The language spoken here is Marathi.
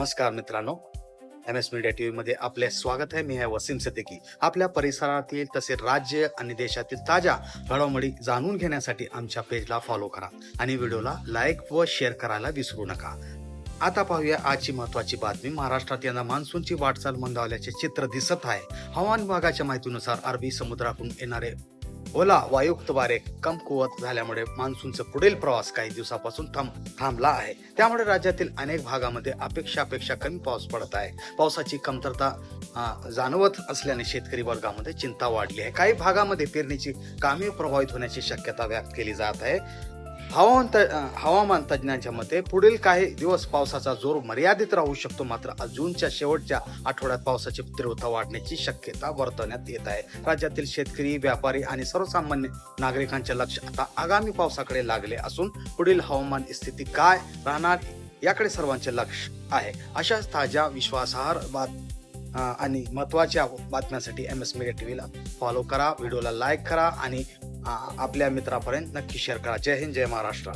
नमस्कार मित्रांनो, एम एस मीडिया टीव्ही मध्ये आपले स्वागत आहे. मी आहे वसीम सिद्दीकी. आपल्या परिसरातील तसेच राज्य आणि देशातील ताज्या घडामोडी जाणून घेण्यासाठी आमच्या पेजला फॉलो करा आणि व्हिडिओला लाईक व शेअर करायला विसरू नका. आता पाहूया आजची महत्वाची बातमी. महाराष्ट्रात यंदा मान्सूनची वाटचाल मंदावल्याचे चित्र दिसत आहे. हवामान विभागाच्या माहितीनुसार अरबी समुद्रातून येणारे ओला वायुक्त वारे कमकुवत झाल्यामुळे मान्सूनचा पुढील प्रवास काही दिवसापासून थांबला आहे. त्यामुळे राज्यातील अनेक भागामध्ये अपेक्षापेक्षा कमी पाऊस पडत आहे. पावसाची कमतरता जाणवत असल्याने शेतकरी वर्गामध्ये चिंता वाढली आहे. काही पेरणीची कामे प्रभावित होण्याची शक्यता व्यक्त केली जात आहे. हवामान तज्ञांच्या मते पुढील काही दिवस पावसाचा जोर मर्यादित राहू शकतो. मात्र जूनच्या शेवटच्या आठवड्यात पावसाची तीव्रता वाढण्याची शक्यता वर्तवण्यात येत आहे. राज्यातील शेतकरी, व्यापारी आणि सर्वसामान्य नागरिकांचे लक्ष आता आगामी पावसाकडे लागले असून पुढील हवामान स्थिती काय राहणार याकडे सर्वांचे लक्ष आहे. अशाच ताज्या विश्वासार्ह आणि महत्वाच्या बातम्यांसाठी एम एस मीडिया टीव्हीला फॉलो करा, व्हिडिओला लाईक करा आणि आपल्या मित्रापर्यंत नक्की शेअर करा. जय हिंद, जय महाराष्ट्र.